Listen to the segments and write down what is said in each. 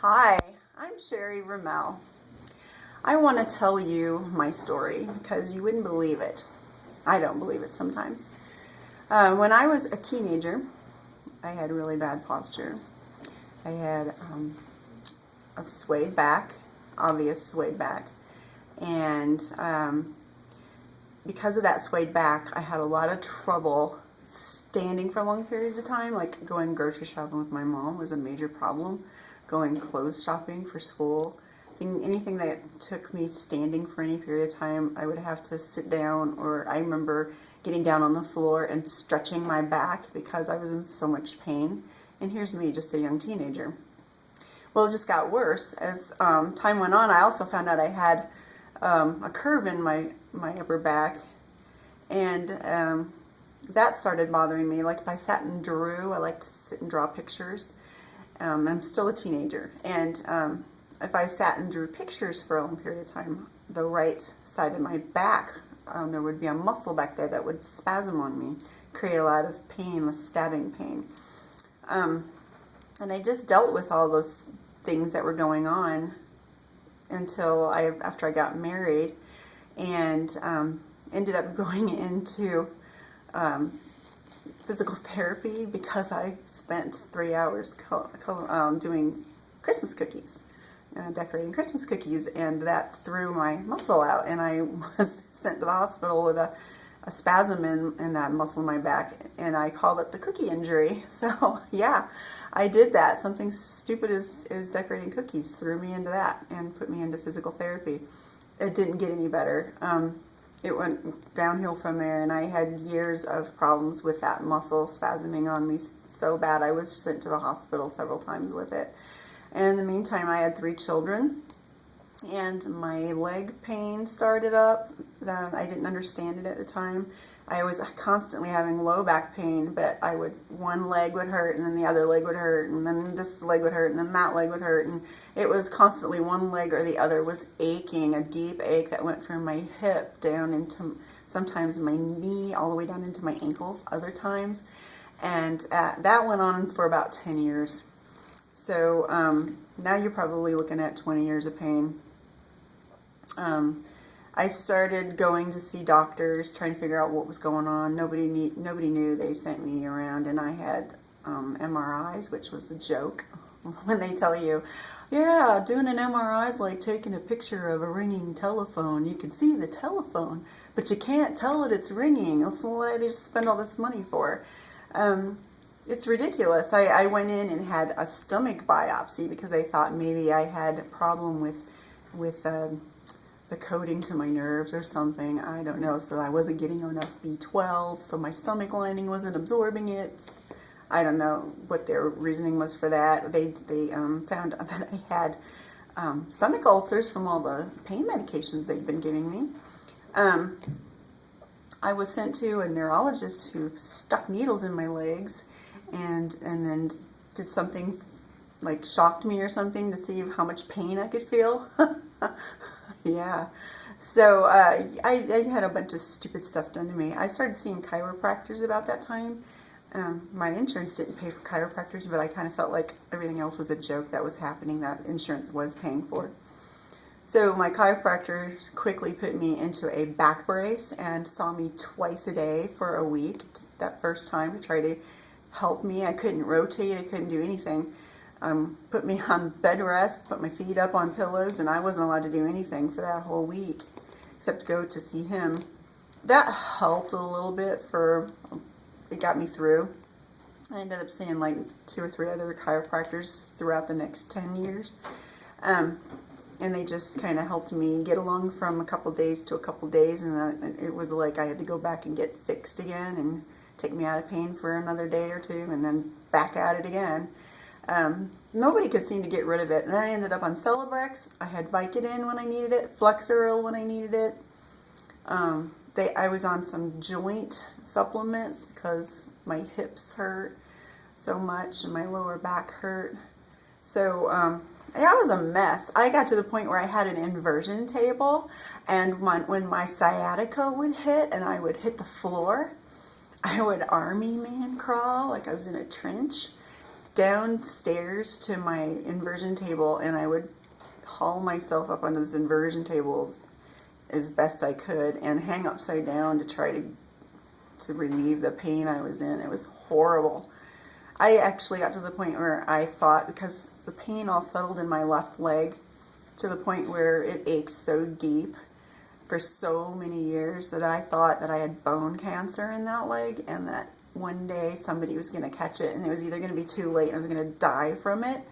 Hi, I'm Sherry Ramel. I want to tell you my story because you wouldn't believe it. I don't believe it sometimes. When I was a teenager, I had really bad posture. I had a swayed back, obvious swayed back, and because of that swayed back, I had a lot of trouble standing for long periods of time. Like going grocery shopping with my mom was a major problem. Going clothes shopping for school, anything that took me standing for any period of time, I would have to sit down, or I remember getting down on the floor and stretching my back because I was in so much pain. And here's me, just a young teenager. Well, it just got worse. As time went on, I also found out I had a curve in my upper back, and that started bothering me. Like if I sat and drew, I like to sit and draw pictures. I'm still a teenager, and if I sat and drew pictures for a long period of time, the right side of my back, there would be a muscle back there that would spasm on me, create a lot of pain, with stabbing pain. And I just dealt with all those things that were going on until after I got married, and ended up going into physical therapy because I spent 3 hours doing Christmas cookies, decorating Christmas cookies, and that threw my muscle out, and I was sent to the hospital with a spasm in that muscle in my back, and I called it the cookie injury. So yeah, I did that. Something stupid as decorating cookies threw me into that and put me into physical therapy. It didn't get any better. It went downhill from there, and I had years of problems with that muscle spasming on me so bad I was sent to the hospital several times with it. And in the meantime, I had 3 children, and my leg pain started up. I didn't understand it at the time. I was constantly having low back pain, but one leg would hurt, and then the other leg would hurt, and then this leg would hurt, and then that leg would hurt, and it was constantly one leg or the other was aching, a deep ache that went from my hip down into sometimes my knee, all the way down into my ankles other times, and that went on for about 10 years. So now you're probably looking at 20 years of pain. I started going to see doctors, trying to figure out what was going on. Nobody knew. They sent me around, and I had MRIs, which was a joke. When they tell you, yeah, doing an MRI is like taking a picture of a ringing telephone. You can see the telephone, but you can't tell it it's ringing. That's what I just spend all this money for. It's ridiculous. I went in and had a stomach biopsy because I thought maybe I had a problem with the coating to my nerves or something. I don't know. So I wasn't getting enough B12, so my stomach lining wasn't absorbing it. I don't know what their reasoning was for that. They found that I had stomach ulcers from all the pain medications they'd been giving me. I was sent to a neurologist who stuck needles in my legs and then did something like shocked me or something to see how much pain I could feel. Yeah. So I had a bunch of stupid stuff done to me. I started seeing chiropractors about that time. My insurance didn't pay for chiropractors, but I kind of felt like everything else was a joke that was happening that insurance was paying for. So my chiropractor quickly put me into a back brace and saw me twice a day for a week that first time to try to help me. I couldn't rotate. I couldn't do anything. Put me on bed rest, put my feet up on pillows, and I wasn't allowed to do anything for that whole week except go to see him. That helped a little bit it got me through. I ended up seeing like 2 or 3 other chiropractors throughout the next 10 years. And they just kind of helped me get along from a couple days to a couple days, and it was like I had to go back and get fixed again and take me out of pain for another day or 2, and then back at it again. Nobody could seem to get rid of it, and I ended up on Celebrex. I had Vicodin when I needed it, Flexeril when I needed it. I was on some joint supplements because my hips hurt so much and my lower back hurt. So I was a mess. I got to the point where I had an inversion table, and when my sciatica would hit and I would hit the floor, I would army man crawl like I was in a trench. downstairs to my inversion table, and I would haul myself up onto this inversion table as best I could and hang upside down to try to relieve the pain I was in. It was horrible. I actually got to the point where I thought, because the pain all settled in my left leg to the point where it ached so deep for so many years, that I thought that I had bone cancer in that leg, and that one day somebody was going to catch it, and it was either going to be too late and I was going to die from it,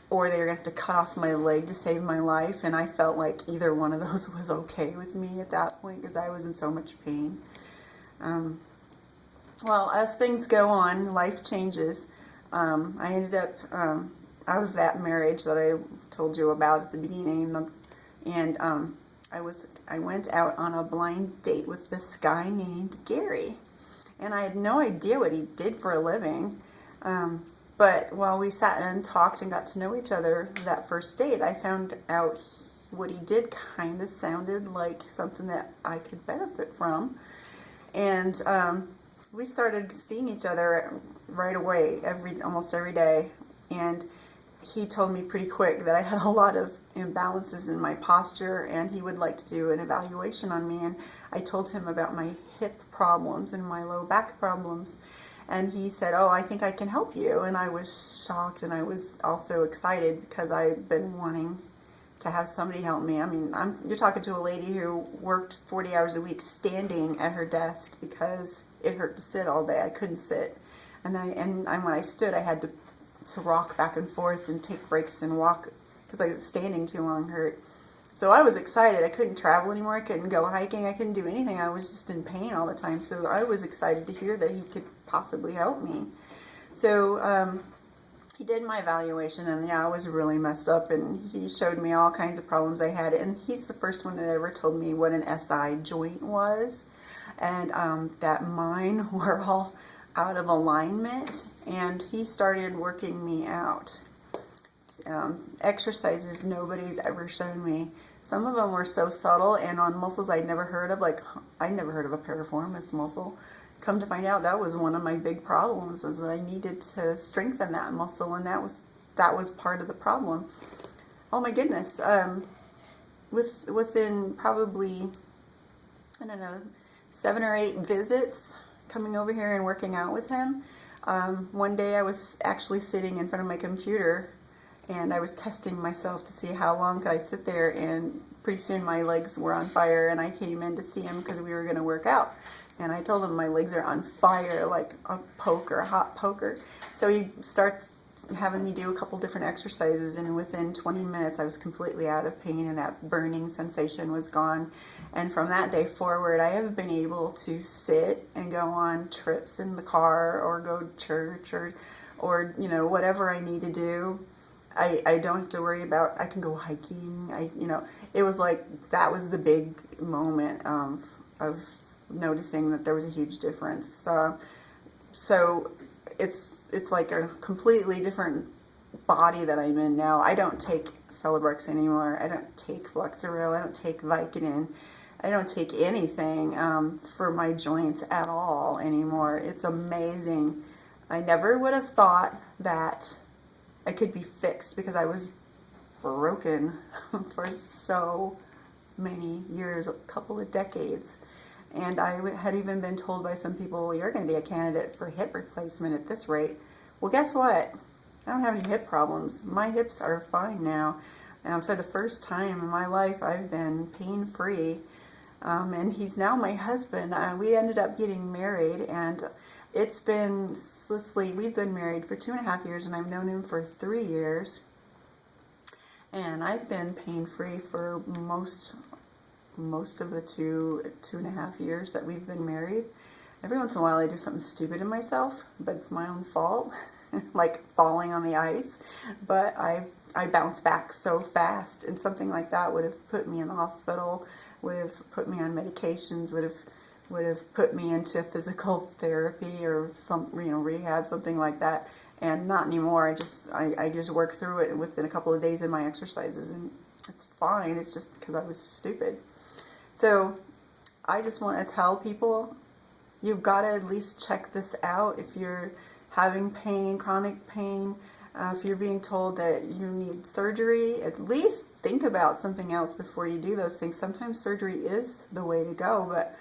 or they were going to have to cut off my leg to save my life. And I felt like either one of those was okay with me at that point, because I was in so much pain. Well, as things go on, life changes. I ended up out of that marriage that I told you about at the beginning, and I went out on a blind date with this guy named Gary, and I had no idea what he did for a living. But while we sat and talked and got to know each other that first date, I found out what he did kind of sounded like something that I could benefit from. And we started seeing each other right away, almost every day. And he told me pretty quick that I had a lot of imbalances in my posture, and he would like to do an evaluation on me. And I told him about my hip problems and my low back problems. And he said, "Oh, I think I can help you." And I was shocked, and I was also excited because I've been wanting to have somebody help me. I mean, you're talking to a lady who worked 40 hours a week standing at her desk because it hurt to sit all day. I couldn't sit. And when I stood, I had to rock back and forth and take breaks and walk because standing too long hurt. So I was excited. I couldn't travel anymore. I couldn't go hiking. I couldn't do anything. I was just in pain all the time. So I was excited to hear that he could possibly help me. So he did my evaluation, and yeah, I was really messed up, and he showed me all kinds of problems I had. And he's the first one that ever told me what an SI joint was, and that mine were all out of alignment. And he started working me out. Exercises nobody's ever shown me. Some of them were so subtle and on muscles I'd never heard of, like I'd never heard of a piriformis muscle. Come to find out, that was one of my big problems, is that I needed to strengthen that muscle, and that was part of the problem. Oh my goodness. Within probably, I don't know, 7 or 8 visits coming over here and working out with him, one day I was actually sitting in front of my computer, and I was testing myself to see how long could I sit there, and pretty soon my legs were on fire, and I came in to see him because we were going to work out. And I told him my legs are on fire like a hot poker. So he starts having me do a couple different exercises, and within 20 minutes I was completely out of pain, and that burning sensation was gone. And from that day forward, I have been able to sit and go on trips in the car, or go to church, or you know, whatever I need to do. I don't have to worry about, I can go hiking. It was like, that was the big moment of noticing that there was a huge difference. So it's like a completely different body that I'm in now. I don't take Celebrex anymore. I don't take Flexeril. I don't take Vicodin. I don't take anything for my joints at all anymore. It's amazing. I never would have thought that I could be fixed, because I was broken for so many years, a couple of decades. And I had even been told by some people, "Well, you're going to be a candidate for hip replacement at this rate." Well, guess what? I don't have any hip problems. My hips are fine now. For the first time in my life, I've been pain-free. And he's now my husband. We ended up getting married, and it's been, we've been married for 2.5 years, and I've known him for 3 years. And I've been pain-free for most of the 2.5 years that we've been married. Every once in a while I do something stupid to myself, but it's my own fault, like falling on the ice. But I bounce back so fast, and something like that would have put me in the hospital, would have put me on medications, would have put me into physical therapy or some rehab, something like that. And not anymore. I just work through it within a couple of days in my exercises, and it's fine. It's just because I was stupid. So I just want to tell people, you've got to at least check this out if you're having pain, chronic pain, if you're being told that you need surgery, at least think about something else before you do those things. Sometimes surgery is the way to go, but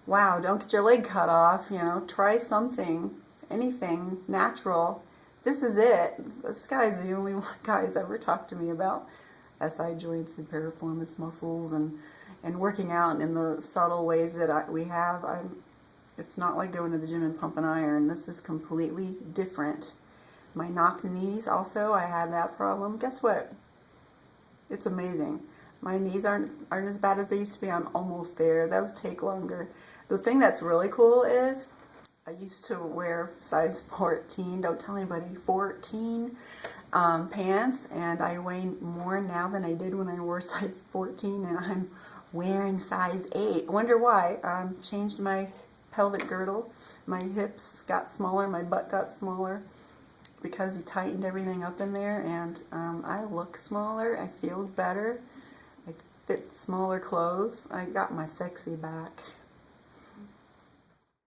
wow, don't get your leg cut off, you know, try something, anything natural. This is it. This guy's the only one guy's ever talked to me about SI joints and piriformis muscles and working out in the subtle ways that we have. It's not like going to the gym and pumping iron. This is completely different. My knock knees also, I had that problem. Guess what? It's amazing. My knees aren't as bad as they used to be. I'm almost there. Those take longer. The thing that's really cool is I used to wear size 14, don't tell anybody, 14 pants, and I weigh more now than I did when I wore size 14, and I'm wearing size 8. Wonder why? Changed my pelvic girdle. My hips got smaller, my butt got smaller because he tightened everything up in there, and I look smaller, I feel better, I fit smaller clothes. I got my sexy back.